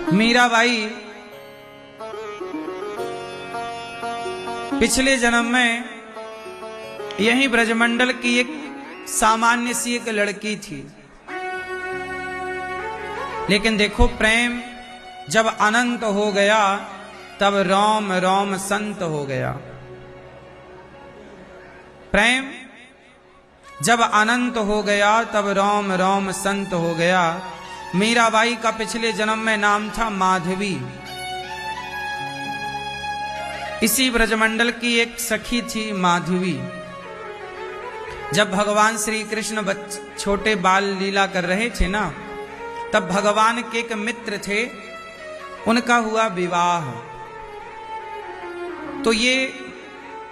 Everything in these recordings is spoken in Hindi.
मीराबाई पिछले जन्म में यही ब्रजमंडल की एक सामान्य सी एक लड़की थी, लेकिन देखो प्रेम जब अनंत हो गया तब रोम रोम संत हो गया। प्रेम जब अनंत हो गया तब रोम रोम संत हो गया। मीराबाई का पिछले जन्म में नाम था माधवी। इसी ब्रजमंडल की एक सखी थी माधवी। जब भगवान श्री कृष्ण छोटे बाल लीला कर रहे थे ना, तब भगवान के एक मित्र थे, उनका हुआ विवाह। तो ये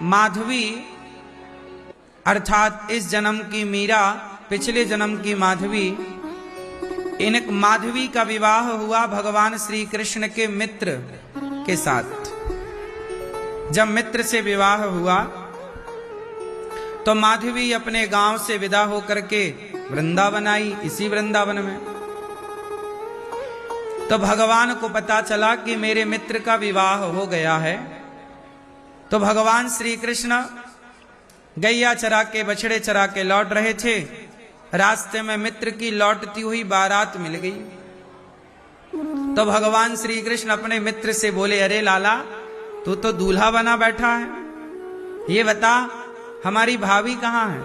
माधवी अर्थात इस जन्म की मीरा, पिछले जन्म की माधवी, इन माधवी का विवाह हुआ भगवान श्री कृष्ण के मित्र के साथ। जब मित्र से विवाह हुआ तो माधवी अपने गांव से विदा होकर के वृंदावन आई। इसी वृंदावन में तो भगवान को पता चला कि मेरे मित्र का विवाह हो गया है। तो भगवान श्री कृष्ण गैया चरा के बछड़े चरा के लौट रहे थे। रास्ते में मित्र की लौटती हुई बारात मिल गई। तो भगवान श्री कृष्ण अपने मित्र से बोले, अरे लाला, तू तो दूल्हा बना बैठा है, ये बता हमारी भाभी कहाँ है?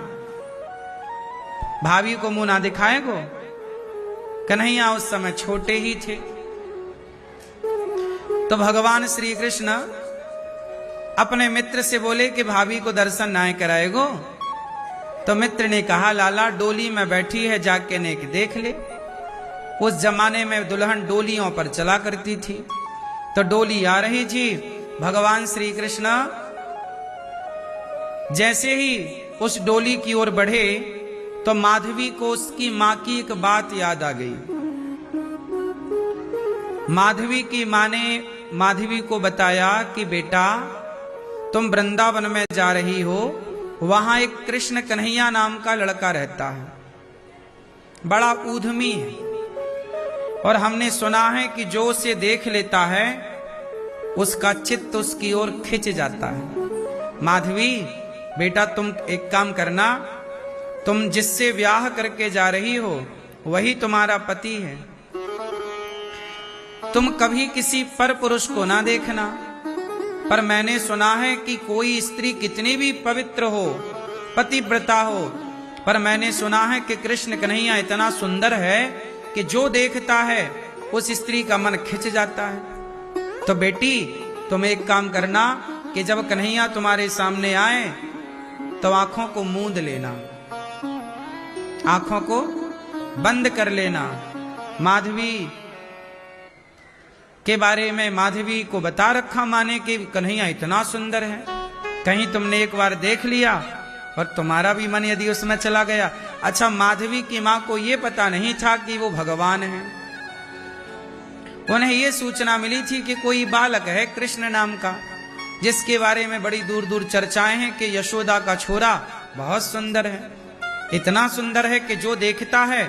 भाभी को मुंह ना दिखाए को। कन्हैया उस समय छोटे ही थे। तो भगवान श्री कृष्ण अपने मित्र से बोले कि भाभी को दर्शन ना कराएगो। तो मित्र ने कहा, लाला डोली में बैठी है, जाके ने देख ले। उस जमाने में दुल्हन डोलियों पर चला करती थी। तो डोली आ रही थी। भगवान श्री कृष्ण जैसे ही उस डोली की ओर बढ़े तो माधवी को उसकी मां की एक बात याद आ गई। माधवी की मां ने माधवी को बताया कि बेटा, तुम वृंदावन में जा रही हो, वहां एक कृष्ण कन्हैया नाम का लड़का रहता है, बड़ा ऊधमी है, और हमने सुना है कि जो उसे देख लेता है उसका चित्त उसकी ओर खिंच जाता है। माधवी बेटा, तुम एक काम करना, तुम जिससे ब्याह करके जा रही हो वही तुम्हारा पति है। तुम कभी किसी पर पुरुष को ना देखना। पर मैंने सुना है कि कोई स्त्री कितनी भी पवित्र हो, पतिव्रता हो, पर मैंने सुना है कि कृष्ण कन्हैया इतना सुंदर है कि जो देखता है उस स्त्री का मन खिंच जाता है। तो बेटी, तुम एक काम करना कि जब कन्हैया तुम्हारे सामने आए तो आंखों को मूंद लेना, आंखों को बंद कर लेना। माधवी के बारे में माधवी को बता रखा माने कि कन्हैया इतना सुंदर है, कहीं तुमने एक बार देख लिया और तुम्हारा भी मन यदि उसमें चला गया। अच्छा, माधवी की मां को यह पता नहीं था कि वो भगवान है। उन्हें यह सूचना मिली थी कि कोई बालक है कृष्ण नाम का, जिसके बारे में बड़ी दूर दूर चर्चाएं हैं कि यशोदा का छोरा बहुत सुंदर है, इतना सुंदर है कि जो देखता है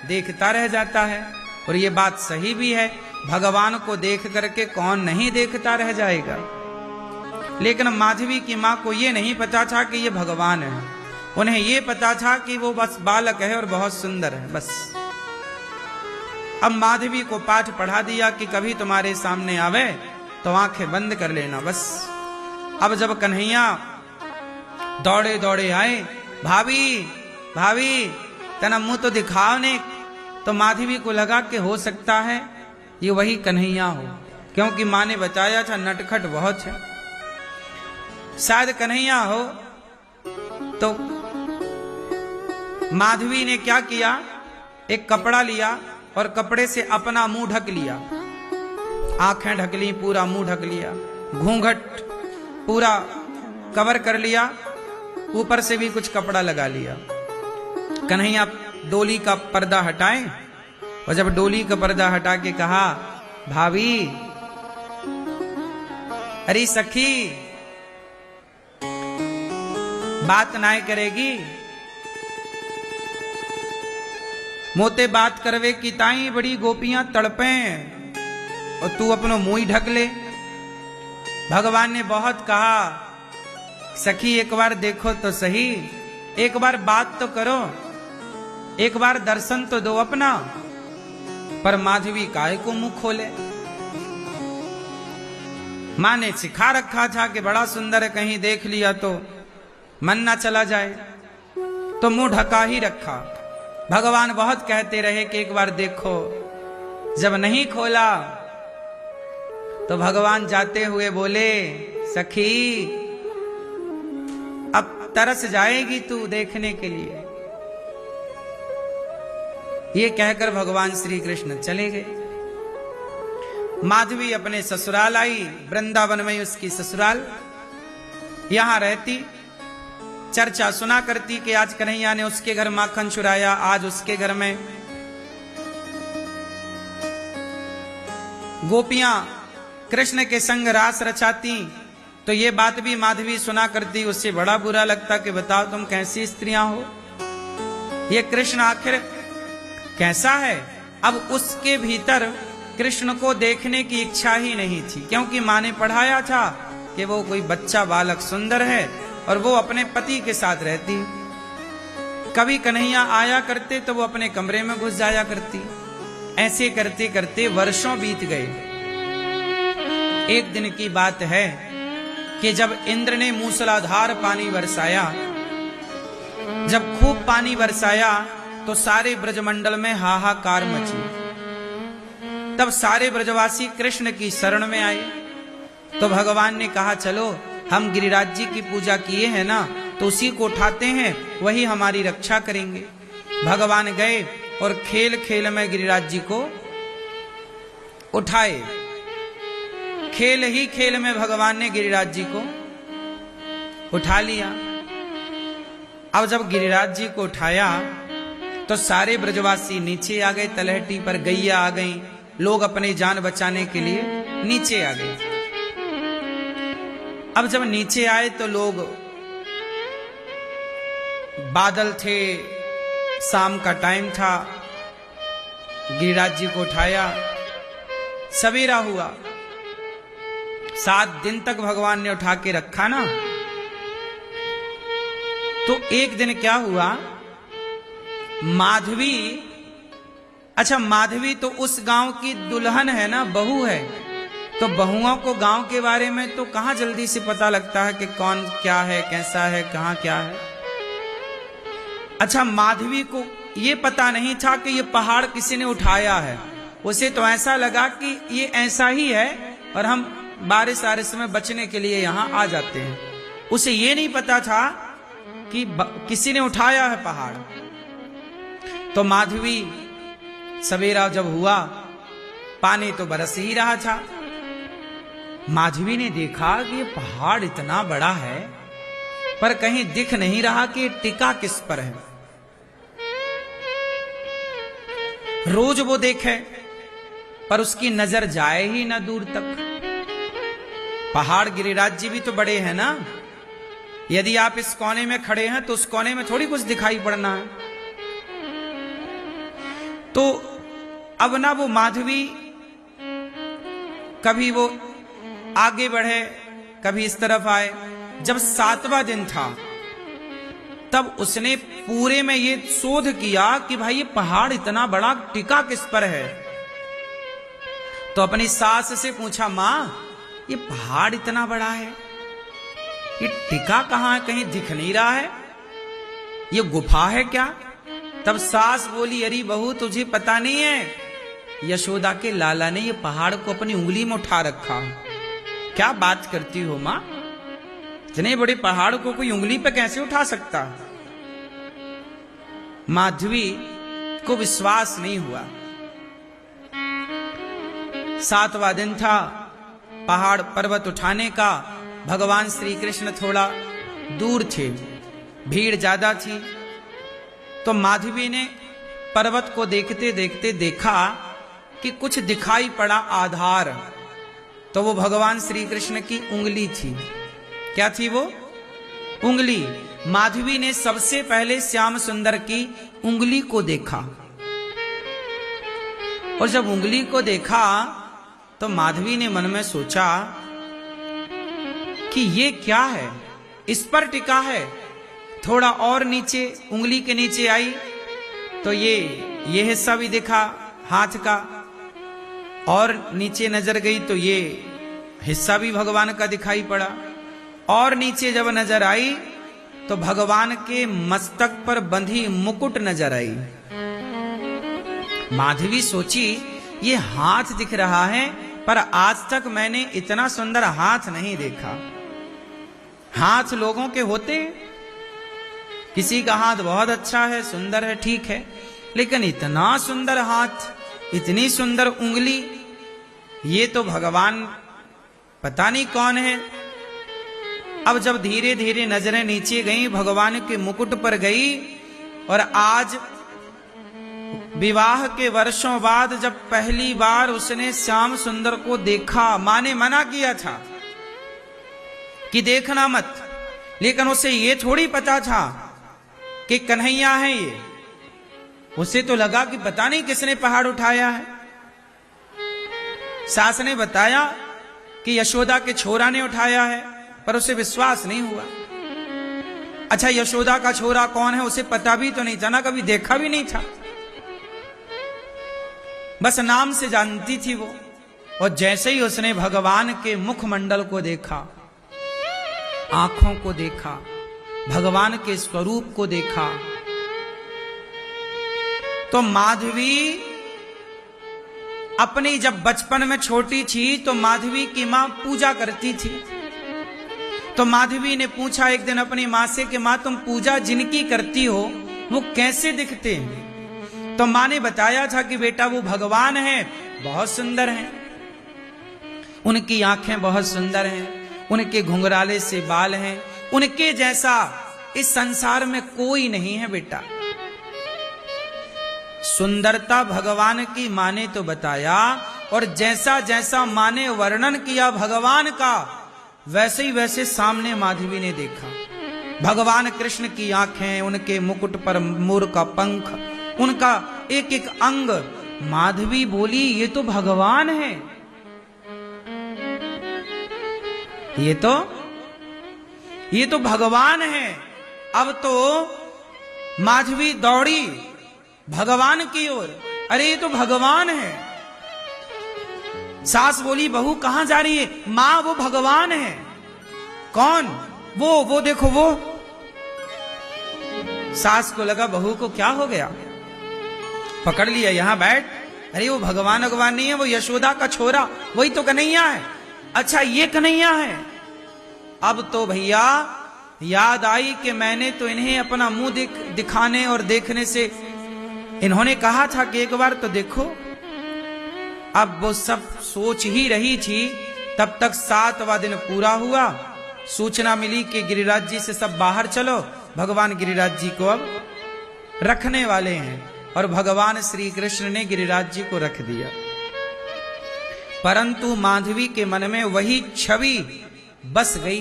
देखता रह जाता है। और ये बात सही भी है, भगवान को देख करके कौन नहीं देखता रह जाएगा। लेकिन माधवी की मां को ये नहीं पता था कि ये भगवान है। उन्हें ये पता था कि वो बस बालक है और बहुत सुंदर है, बस। अब माधवी को पाठ पढ़ा दिया कि कभी तुम्हारे सामने आवे तो आंखें बंद कर लेना, बस। अब जब कन्हैया दौड़े दौड़े आए, भाभी भाभी तना मुंह तो दिखाओ ने, तो माधवी को लगा कि हो सकता है ये वही कन्हैया हो, क्योंकि मां ने बताया था नटखट बहुत है, शायद कन्हैया हो। तो माधवी ने क्या किया, एक कपड़ा लिया और कपड़े से अपना मुंह ढक लिया, आंखें ढक ली, पूरा मुंह ढक लिया, घूंघट पूरा कवर कर लिया, ऊपर से भी कुछ कपड़ा लगा लिया। कन्हैया डोली का पर्दा हटाए, और जब डोली का पर्दा हटा के कहा, भाभी, अरे सखी, बात ना करेगी, मोते बात करवे की ताई बड़ी गोपियां तड़पे, और तू अपनो मुंह ही ढक ले। भगवान ने बहुत कहा, सखी एक बार देखो तो सही, एक बार बात तो करो, एक बार दर्शन तो दो अपना। पर माधवी काहे को मुंह खोले। मां ने सिखा रखा था कि बड़ा सुंदर है, कहीं देख लिया तो मन ना चला जाए, तो मुंह ढका ही रखा। भगवान बहुत कहते रहे कि एक बार देखो। जब नहीं खोला तो भगवान जाते हुए बोले, सखी अब तरस जाएगी तू देखने के लिए। ये कहकर भगवान श्री कृष्ण चले गए। माधवी अपने ससुराल आई, वृंदावन में उसकी ससुराल, यहां रहती, चर्चा सुना करती कि आज कन्हैया ने उसके घर माखन चुराया, आज उसके घर में गोपियां कृष्ण के संग रास रचाती, तो ये बात भी माधवी सुना करती। उससे बड़ा बुरा लगता कि बताओ तुम कैसी स्त्रियां हो, ये कृष्ण आखिर कैसा है। अब उसके भीतर कृष्ण को देखने की इच्छा ही नहीं थी, क्योंकि मां ने पढ़ाया था कि वो कोई बच्चा बालक सुंदर है और वो अपने पति के साथ रहती। कभी कन्हैया आया करते तो वो अपने कमरे में घुस जाया करती। ऐसे करते करते वर्षों बीत गए। एक दिन की बात है कि जब इंद्र ने मूसलाधार पानी बरसाया, जब खूब पानी बरसाया तो सारे ब्रजमंडल में हाहाकार मची। तब सारे ब्रजवासी कृष्ण की शरण में आए। तो भगवान ने कहा, चलो हम गिरिराज जी की पूजा किए हैं ना, तो उसी को उठाते हैं, वही हमारी रक्षा करेंगे। भगवान गए और खेल खेल में गिरिराज जी को उठाए। खेल ही खेल में भगवान ने गिरिराज जी को उठा लिया। अब जब गिरिराज जी को उठाया तो सारे ब्रजवासी नीचे आ गए, तलहटी पर गैया आ गई, लोग अपनी जान बचाने के लिए नीचे आ गए। अब जब नीचे आए तो लोग, बादल थे, शाम का टाइम था, गिरिराज जी को उठाया, सवेरा हुआ। 7 दिन तक भगवान ने उठा के रखा ना। तो एक दिन क्या हुआ, माधवी, अच्छा माधवी तो उस गांव की दुल्हन है ना, बहू है, तो बहुओं को गांव के बारे में तो कहां जल्दी से पता लगता है कि कौन क्या है, कैसा है, कहां क्या है। अच्छा माधवी को ये पता नहीं था कि ये पहाड़ किसी ने उठाया है। उसे तो ऐसा लगा कि ये ऐसा ही है और हम बारिश आरिश में बचने के लिए यहां आ जाते हैं। उसे ये नहीं पता था कि किसी ने उठाया है पहाड़। तो माधवी, सवेरा जब हुआ, पानी तो बरस ही रहा था। माधवी ने देखा कि ये पहाड़ इतना बड़ा है, पर कहीं दिख नहीं रहा कि टिका किस पर है। रोज वो देखे, पर उसकी नजर जाए ही ना दूर तक। पहाड़ गिरिराज जी भी तो बड़े हैं ना, यदि आप इस कोने में खड़े हैं तो उस कोने में थोड़ी कुछ दिखाई पड़ना है। तो अब ना वो माधवी, कभी वो आगे बढ़े, कभी इस तरफ आए। जब 7वां दिन था तब उसने पूरे में ये शोध किया कि भाई ये पहाड़ इतना बड़ा टिका किस पर है। तो अपनी सास से पूछा, मां ये पहाड़ इतना बड़ा है, ये टिका कहां है, कहीं दिख नहीं रहा है, ये गुफा है क्या? तब सास बोली, अरे बहू तुझे पता नहीं है, यशोदा के लाला ने ये पहाड़ को अपनी उंगली में उठा रखा। क्या बात करती हो मां, इतने बड़े पहाड़ को कोई उंगली पे कैसे उठा सकता? माधवी को विश्वास नहीं हुआ। 7वां दिन था पहाड़ पर्वत उठाने का। भगवान श्री कृष्ण थोड़ा दूर थे, भीड़ ज्यादा थी। तो माधवी ने पर्वत को देखते देखते देखा कि कुछ दिखाई पड़ा आधार। तो वो भगवान श्री कृष्ण की उंगली थी। क्या थी वो? उंगली। माधवी ने सबसे पहले श्याम सुंदर की उंगली को देखा, और जब उंगली को देखा तो माधवी ने मन में सोचा कि ये क्या है, इस पर टिका है। थोड़ा और नीचे, उंगली के नीचे आई तो ये हिस्सा भी दिखा हाथ का, और नीचे नजर गई तो ये हिस्सा भी भगवान का दिखाई पड़ा, और नीचे जब नजर आई तो भगवान के मस्तक पर बंधी मुकुट नजर आई। माधवी सोची ये हाथ दिख रहा है, पर आज तक मैंने इतना सुंदर हाथ नहीं देखा। हाथ लोगों के होते, किसी का हाथ बहुत अच्छा है, सुंदर है, ठीक है, लेकिन इतना सुंदर हाथ, इतनी सुंदर उंगली, ये तो भगवान पता नहीं कौन है। अब जब धीरे धीरे नजरें नीचे गई, भगवान के मुकुट पर गई, और आज विवाह के वर्षों बाद जब पहली बार उसने श्याम सुंदर को देखा, मां ने मना किया था कि देखना मत, लेकिन उसे ये थोड़ी पता था कि कन्हैया है ये। उसे तो लगा कि पता नहीं किसने पहाड़ उठाया है। सास ने बताया कि यशोदा के छोरा ने उठाया है, पर उसे विश्वास नहीं हुआ। अच्छा, यशोदा का छोरा कौन है उसे पता भी तो नहीं था ना, कभी देखा भी नहीं था, बस नाम से जानती थी वो। और जैसे ही उसने भगवान के मुखमंडल को देखा, आंखों को देखा, भगवान के स्वरूप को देखा, तो माधवी अपनी जब बचपन में छोटी थी तो माधवी की मां पूजा करती थी। तो माधवी ने पूछा एक दिन अपनी मां से कि मां, तुम पूजा जिनकी करती हो वो कैसे दिखते हैं? तो मां ने बताया था कि बेटा वो भगवान हैं, बहुत सुंदर हैं, उनकी आंखें बहुत सुंदर हैं, उनके घुंघराले से बाल हैं, उनके जैसा इस संसार में कोई नहीं है बेटा। सुंदरता भगवान की मां ने तो बताया, और जैसा जैसा मां ने वर्णन किया भगवान का, वैसे ही वैसे सामने माधवी ने देखा। भगवान कृष्ण की आंखें, उनके मुकुट पर मोर का पंख, उनका एक एक अंग। माधवी बोली ये तो भगवान है, ये तो भगवान है। अब तो माधवी दौड़ी भगवान की ओर, अरे ये तो भगवान है। सास बोली बहू कहां जा रही है? मां वो भगवान है। कौन? वो देखो वो। सास को लगा बहू को क्या हो गया, पकड़ लिया, यहां बैठ। अरे वो भगवान नहीं है, वो यशोदा का छोरा, वही तो कन्हैया है। अच्छा ये कन्हैया है। अब तो भैया याद आई कि मैंने तो इन्हें अपना मुंह दिखाने और देखने से इन्होंने कहा था कि एक बार तो देखो। अब वो सब सोच ही रही थी, तब तक 7वां दिन पूरा हुआ। सूचना मिली कि गिरिराज जी से सब बाहर चलो, भगवान गिरिराज जी को अब रखने वाले हैं। और भगवान श्री कृष्ण ने गिरिराज जी को रख दिया। परंतु माधवी के मन में वही छवि बस गई।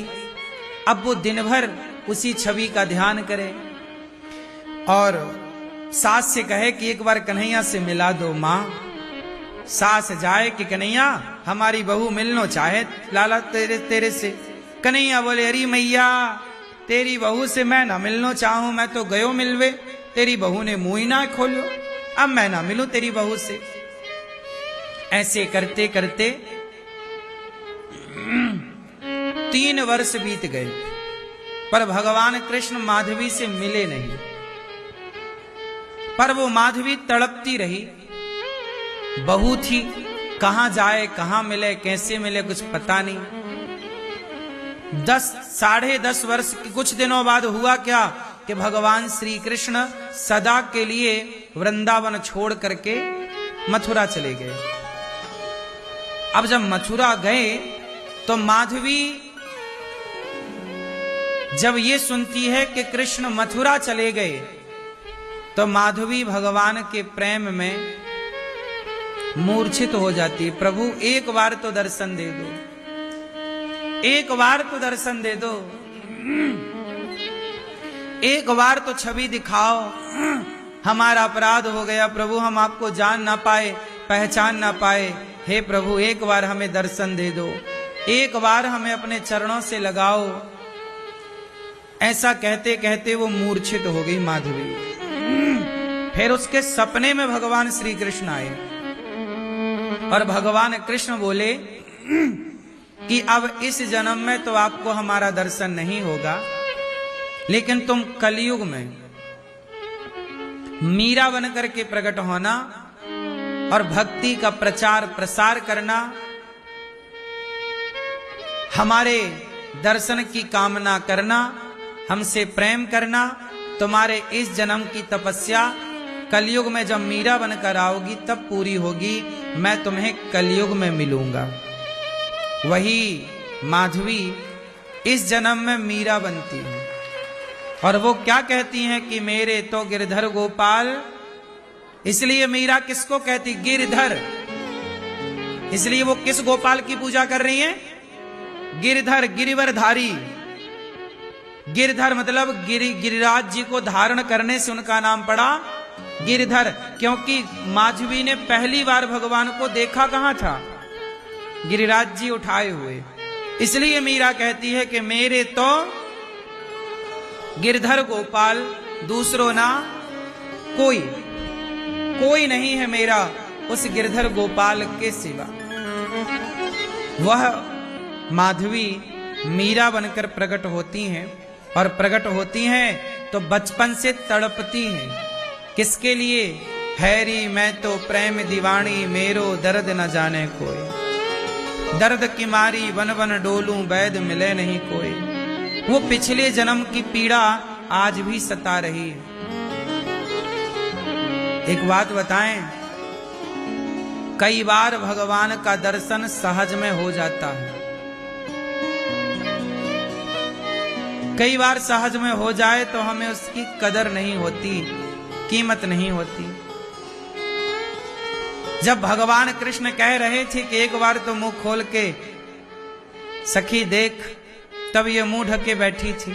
अब वो दिन भर उसी छवि का ध्यान करे और सास से कहे कि एक बार कन्हैया से मिला दो मां। सास जाए कि कन्हैया हमारी बहू मिलना चाहे लाला तेरे से। कन्हैया बोले अरे मैया तेरी बहू से मैं ना मिलना चाहूं, मैं तो गयो मिलवे, तेरी बहू ने मुंह ही ना खोलो, अब मैं ना मिलूं तेरी बहू से। ऐसे करते करते 3 वर्ष बीत गए, पर भगवान कृष्ण माधवी से मिले नहीं। पर वो माधवी तड़पती रही, बहू थी, कहां जाए, कहां मिले, कैसे मिले, कुछ पता नहीं। 10-10.5 वर्ष के कुछ दिनों बाद हुआ क्या कि भगवान श्री कृष्ण सदा के लिए वृंदावन छोड़ करके मथुरा चले गए। अब जब मथुरा गए तो माधवी जब ये सुनती है कि कृष्ण मथुरा चले गए, तो माधवी भगवान के प्रेम में मूर्छित हो जाती है। प्रभु एक बार तो दर्शन दे दो, एक बार तो दर्शन दे दो, एक बार तो छवि दिखाओ, हमारा अपराध हो गया प्रभु, हम आपको जान ना पाए, पहचान ना पाए, हे प्रभु एक बार हमें दर्शन दे दो, एक बार हमें अपने चरणों से लगाओ। ऐसा कहते कहते वो मूर्छित हो गई माधवी। फिर उसके सपने में भगवान श्री कृष्ण आए और भगवान कृष्ण बोले कि अब इस जन्म में तो आपको हमारा दर्शन नहीं होगा, लेकिन तुम कलयुग में मीरा बनकर के प्रकट होना और भक्ति का प्रचार प्रसार करना, हमारे दर्शन की कामना करना, हमसे प्रेम करना। तुम्हारे इस जन्म की तपस्या कलयुग में जब मीरा बनकर आओगी तब पूरी होगी, मैं तुम्हें कलयुग में मिलूंगा। वही माधवी इस जन्म में मीरा बनती है और वो क्या कहती हैं कि मेरे तो गिरधर गोपाल। इसलिए मीरा किसको कहती? गिरधर। इसलिए वो किस गोपाल की पूजा कर रही हैं? गिरधर, गिरिवरधारी। गिरधर मतलब गिरिराज जी को धारण करने से उनका नाम पड़ा गिरधर, क्योंकि माधवी ने पहली बार भगवान को देखा कहां था? गिरिराज जी उठाए हुए। इसलिए मीरा कहती है कि मेरे तो गिरधर गोपाल, दूसरो ना कोई नहीं है मेरा उस गिरधर गोपाल के सिवा। वह माधवी मीरा बनकर प्रकट होती हैं और प्रकट होती हैं तो बचपन से तड़पती हैं। किसके लिए? हैरी मैं तो प्रेम दीवानी, मेरो दर्द न जाने कोई। दर्द की मारी वन वन डोलूं, वैद मिले नहीं कोई। वो पिछले जन्म की पीड़ा आज भी सता रही है। एक बात बताएं, कई बार भगवान का दर्शन सहज में हो जाता है, कई बार सहज में हो जाए तो हमें उसकी कदर नहीं होती, कीमत नहीं होती। जब भगवान कृष्ण कह रहे थे कि एक बार तो मुंह खोल के सखी देख, तब ये मुंह ढके बैठी थी,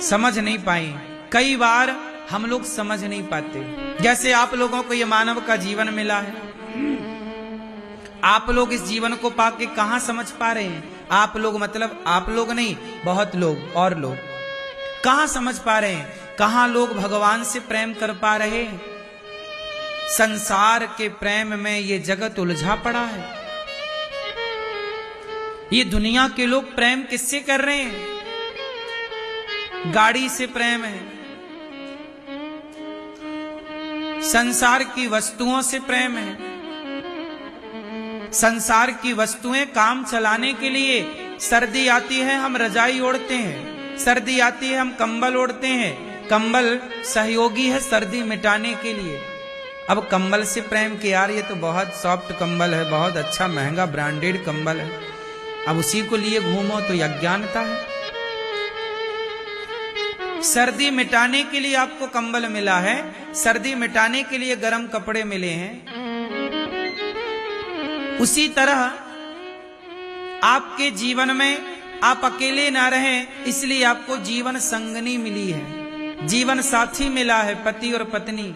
समझ नहीं पाई। कई बार हम लोग समझ नहीं पाते। जैसे आप लोगों को ये मानव का जीवन मिला है, आप लोग इस जीवन को पाके कहां समझ पा रहे हैं? आप लोग मतलब आप लोग नहीं, बहुत लोग और लोग कहां समझ पा रहे हैं? कहां लोग भगवान से प्रेम कर पा रहे हैं? संसार के प्रेम में ये जगत उलझा पड़ा है। ये दुनिया के लोग प्रेम किससे कर रहे हैं? गाड़ी से प्रेम है, संसार की वस्तुओं से प्रेम है। संसार की वस्तुएं काम चलाने के लिए, सर्दी आती है हम रजाई ओढ़ते हैं, सर्दी आती है हम कंबल ओढ़ते हैं। कंबल सहयोगी है सर्दी मिटाने के लिए। अब कंबल से प्रेम के यार ये तो बहुत सॉफ्ट कंबल है, बहुत अच्छा महंगा ब्रांडेड कंबल है, अब उसी को लिए घूमो तो यह अज्ञानता है। सर्दी मिटाने के लिए आपको कंबल मिला है, सर्दी मिटाने के लिए गर्म कपड़े मिले हैं। उसी तरह आपके जीवन में आप अकेले ना रहें, इसलिए आपको जीवन संगनी मिली है, जीवन साथी मिला है, पति और पत्नी।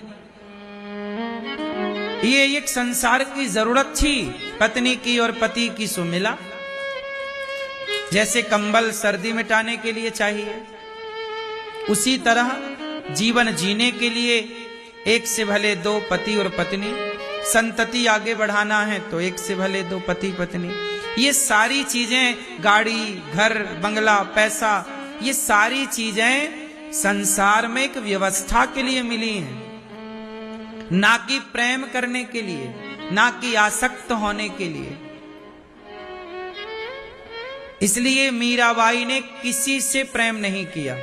ये एक संसार की जरूरत थी, पत्नी की और पति की सो मिला। जैसे कंबल सर्दी मिटाने के लिए चाहिए, उसी तरह जीवन जीने के लिए एक से भले दो पति और पत्नी, संतति आगे बढ़ाना है तो एक से भले दो पति पत्नी। ये सारी चीजें, गाड़ी, घर, बंगला, पैसा, ये सारी चीजें संसार में एक व्यवस्था के लिए मिली हैं, ना कि प्रेम करने के लिए, ना कि आसक्त होने के लिए। इसलिए मीराबाई ने किसी से प्रेम नहीं किया।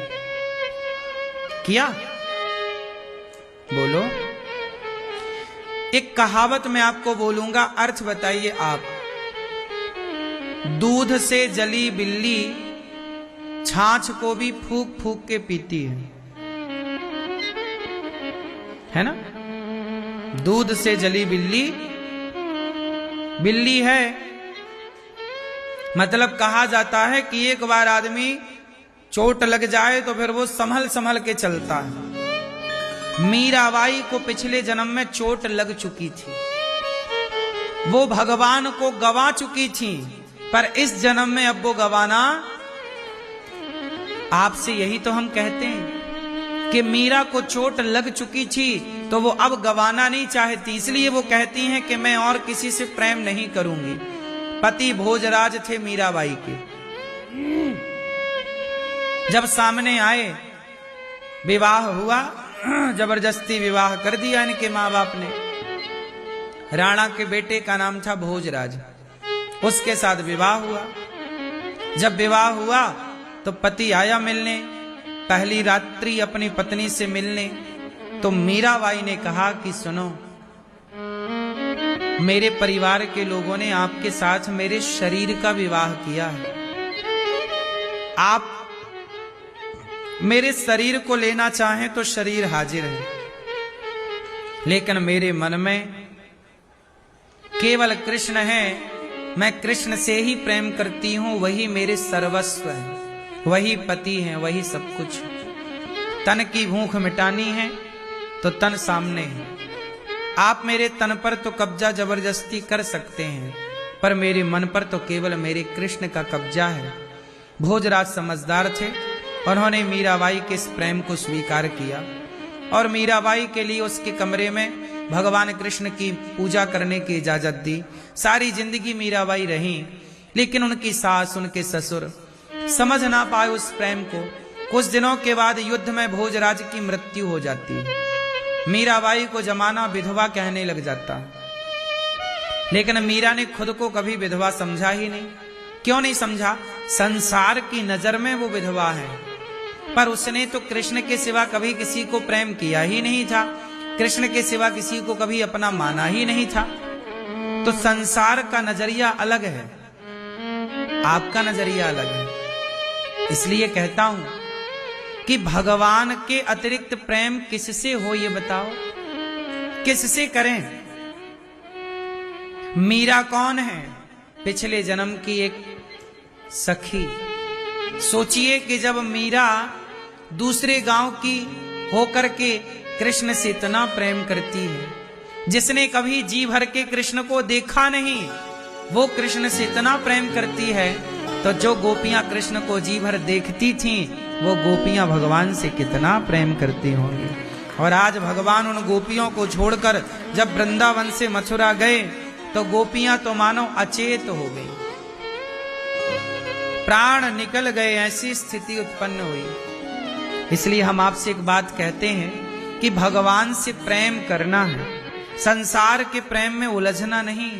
किया? बोलो। एक कहावत मैं आपको बोलूंगा, अर्थ बताइए आप। दूध से जली बिल्ली छाछ को भी फूंक फूंक के पीती है ना? दूध से जली बिल्ली, बिल्ली है मतलब कहा जाता है कि एक बार आदमी चोट लग जाए तो फिर वो संभल संभल के चलता है। मीराबाई को पिछले जन्म में चोट लग चुकी थी, वो भगवान को गवा चुकी थी, पर इस जन्म में अब वो गवाना, आपसे यही तो हम कहते हैं कि मीरा को चोट लग चुकी थी तो वो अब गवाना नहीं चाहती, इसलिए वो कहती हैं कि मैं और किसी से प्रेम नहीं करूंगी। पति भोजराज थे मीराबाई के, जब सामने आए, विवाह हुआ, जबरदस्ती विवाह कर दिया इनके माँ बाप ने। राणा के बेटे का नाम था भोजराज, उसके साथ विवाह हुआ। जब विवाह हुआ तो पति आया मिलने, पहली रात्रि अपनी पत्नी से मिलने। तो मीराबाई ने कहा कि सुनो, मेरे परिवार के लोगों ने आपके साथ मेरे शरीर का विवाह किया है, आप मेरे शरीर को लेना चाहें तो शरीर हाजिर है, लेकिन मेरे मन में केवल कृष्ण है, मैं कृष्ण से ही प्रेम करती हूं, वही मेरे सर्वस्व है, वही पति है, वही सब कुछ। तन की भूख मिटानी है तो तन सामने है, आप मेरे तन पर तो कब्जा जबरदस्ती कर सकते हैं, पर मेरे मन पर तो केवल मेरे कृष्ण का कब्जा है। भोजराज समझदार थे, उन्होंने मीराबाई के इस प्रेम को स्वीकार किया और मीराबाई के लिए उसके कमरे में भगवान कृष्ण की पूजा करने की इजाजत दी। सारी जिंदगी मीराबाई रही, लेकिन उनकी सास, उनके ससुर समझ ना पाए उस प्रेम को। कुछ दिनों के बाद युद्ध में भोजराज की मृत्यु हो जाती है। मीराबाई को जमाना विधवा कहने लग जाता है, लेकिन मीरा ने खुद को कभी विधवा समझा ही नहीं। क्यों नहीं समझा? संसार की नजर में वो विधवा है, पर उसने तो कृष्ण के सिवा कभी किसी को प्रेम किया ही नहीं था, कृष्ण के सिवा किसी को कभी अपना माना ही नहीं था। तो संसार का नजरिया अलग है, आपका नजरिया अलग है। इसलिए कहता हूं कि भगवान के अतिरिक्त प्रेम किससे हो, ये बताओ, किससे करें? मीरा कौन है? पिछले जन्म की एक सखी। सोचिए कि जब मीरा दूसरे गांव की होकर के कृष्ण से इतना प्रेम करती है, जिसने कभी जी भर के कृष्ण को देखा नहीं, वो कृष्ण से इतना प्रेम करती है, तो जो गोपियां कृष्ण को जी भर देखती थीं, वो गोपियां भगवान से कितना प्रेम करती होंगी। और आज भगवान उन गोपियों को छोड़कर जब वृंदावन से मथुरा गए तो गोपियां तो मानो अचेत हो गई, प्राण निकल गए, ऐसी स्थिति उत्पन्न हुई। इसलिए हम आपसे एक बात कहते हैं कि भगवान से प्रेम करना है, संसार के प्रेम में उलझना नहीं।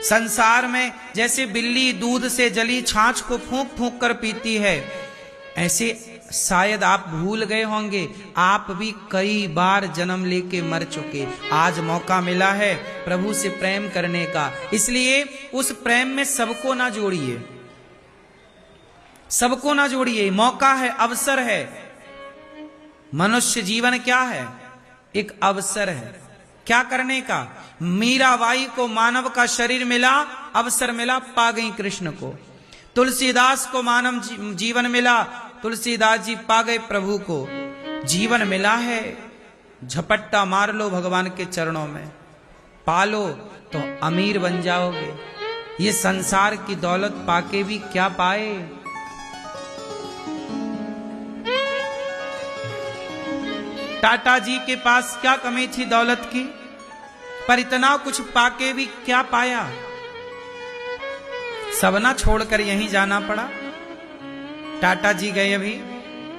संसार में जैसे बिल्ली दूध से जली छाछ को फूंक फूंक कर पीती है, ऐसे शायद आप भूल गए होंगे, आप भी कई बार जन्म लेके मर चुके। आज मौका मिला है प्रभु से प्रेम करने का, इसलिए उस प्रेम में सबको ना जोड़िए, सबको ना जोड़िए। मौका है, अवसर है। मनुष्य जीवन क्या है? एक अवसर है। क्या करने का? मीराबाई को मानव का शरीर मिला, अवसर मिला, पा गई कृष्ण को। तुलसीदास को मानव जीवन मिला, तुलसीदास जी पा गए प्रभु को। जीवन मिला है, झपट्टा मार लो भगवान के चरणों में, पालो तो अमीर बन जाओगे। ये संसार की दौलत पाके भी क्या पाए? टाटा जी के पास क्या कमी थी दौलत की, पर इतना कुछ पाके भी क्या पाया? सब ना छोड़कर यहीं जाना पड़ा। टाटा जी गए, अभी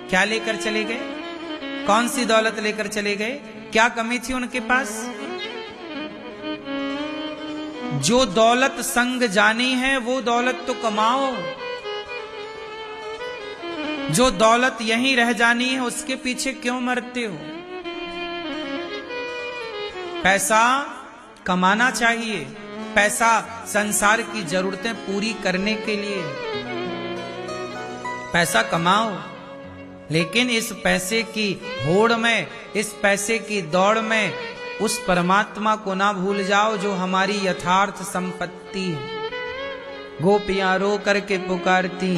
क्या लेकर चले गए? कौन सी दौलत लेकर चले गए? क्या कमी थी उनके पास? जो दौलत संग जानी है वो दौलत तो कमाओ, जो दौलत यहीं रह जानी है उसके पीछे क्यों मरते हो? पैसा कमाना चाहिए, पैसा संसार की जरूरतें पूरी करने के लिए पैसा कमाओ, लेकिन इस पैसे की होड़ में, इस पैसे की दौड़ में उस परमात्मा को ना भूल जाओ जो हमारी यथार्थ संपत्ति है। गोपियां रो करके पुकारती,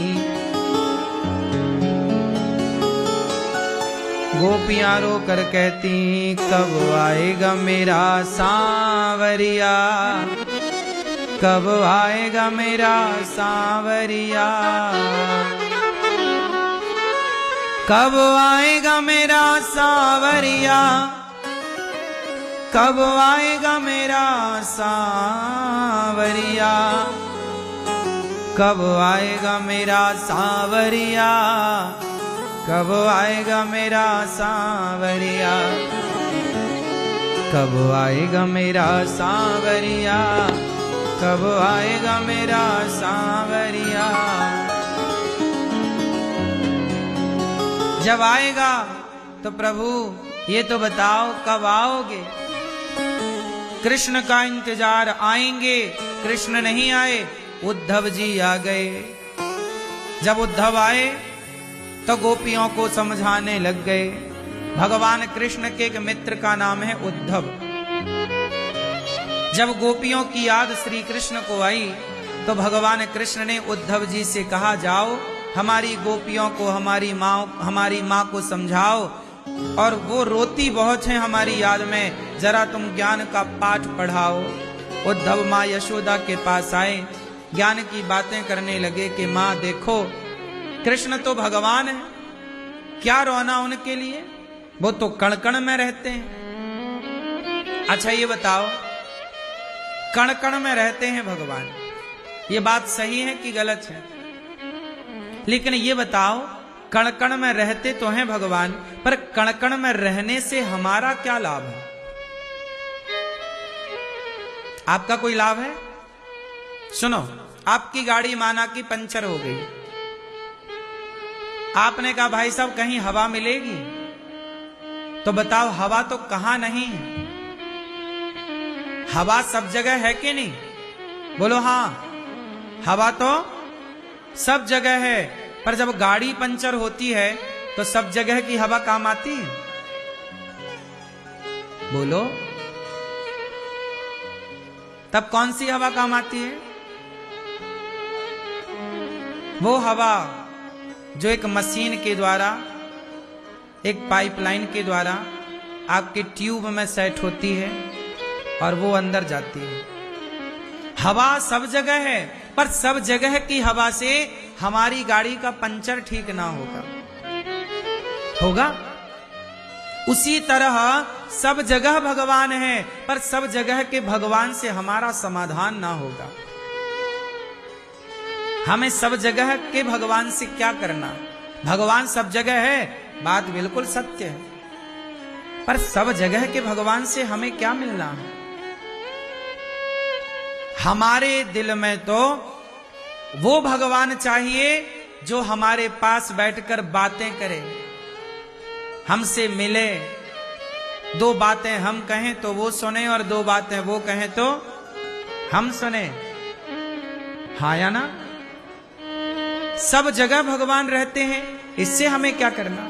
गोपियां रो कर कहती कब आएगा मेरा सांवरिया, कब आएगा मेरा सांवरिया, कब आएगा मेरा सांवरिया, कब आएगा मेरा सांवरिया, कब आएगा मेरा सांवरिया, कब आएगा मेरा सांवरिया, कब आएगा मेरा सांवरिया, कब आएगा मेरा सांवरिया। जब आएगा तो प्रभु ये तो बताओ कब आओगे। कृष्ण का इंतजार, आएंगे। कृष्ण नहीं आए, उद्धव जी आ गए। जब उद्धव आए तो गोपियों को समझाने लग गए। भगवान कृष्ण के एक मित्र का नाम है उद्धव। जब गोपियों की याद श्री कृष्ण को आई तो भगवान कृष्ण ने उद्धव जी से कहा, जाओ हमारी गोपियों को, हमारी माँ को समझाओ, और वो रोती बहुत है हमारी याद में, जरा तुम ज्ञान का पाठ पढ़ाओ। उद्धव माँ यशोदा के पास आए, ज्ञान की बातें करने लगे कि माँ देखो कृष्ण तो भगवान है, क्या रोना उनके लिए, वो तो कण कण में रहते हैं। अच्छा ये बताओ, कण कण में रहते हैं भगवान, ये बात सही है कि गलत है? लेकिन ये बताओ, कण कण में रहते तो हैं भगवान, पर कण कण में रहने से हमारा क्या लाभ है? आपका कोई लाभ है? सुनो, आपकी गाड़ी माना कि पंचर हो गई, आपने कहा भाई साहब कहीं हवा मिलेगी, तो बताओ हवा तो कहां नहीं है? हवा सब जगह है कि नहीं? बोलो हाँ, हवा तो सब जगह है, पर जब गाड़ी पंचर होती है तो सब जगह की हवा काम आती है? बोलो, तब कौन सी हवा काम आती है? वो हवा जो एक मशीन के द्वारा, एक पाइपलाइन के द्वारा आपके ट्यूब में सेट होती है और वो अंदर जाती है। हवा सब जगह है, पर सब जगह की हवा से हमारी गाड़ी का पंचर ठीक ना होगा? उसी तरह सब जगह भगवान है, पर सब जगह के भगवान से हमारा समाधान ना होगा। हमें सब जगह के भगवान से क्या करना? भगवान सब जगह है, बात बिल्कुल सत्य है, पर सब जगह के भगवान से हमें क्या मिलना है? हमारे दिल में तो वो भगवान चाहिए जो हमारे पास बैठकर बातें करे, हमसे मिले, दो बातें हम कहें तो वो सुने और दो बातें वो कहें तो हम सुने। हाँ या ना? सब जगह भगवान रहते हैं, इससे हमें क्या करना?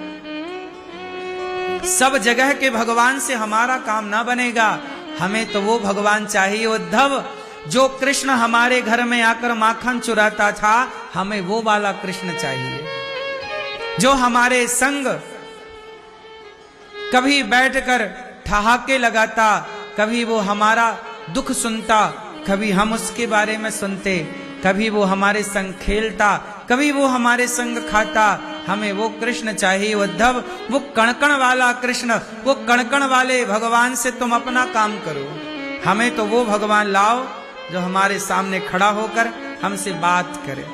सब जगह के भगवान से हमारा काम ना बनेगा, हमें तो वो भगवान चाहिए उद्धव जो कृष्ण हमारे घर में आकर माखन चुराता था, हमें वो वाला कृष्ण चाहिए जो हमारे संग कभी बैठकर ठहाके लगाता, कभी वो हमारा दुख सुनता, कभी हम उसके बारे में सुनते, कभी वो हमारे संग खेलता, कभी वो हमारे संग खाता। हमें वो कृष्ण चाहिए उद्धव, वो कणकण वाला कृष्ण, वो कणकण वाले भगवान से तुम अपना काम करो। हमें तो वो भगवान लाओ जो हमारे सामने खड़ा होकर हमसे बात करे।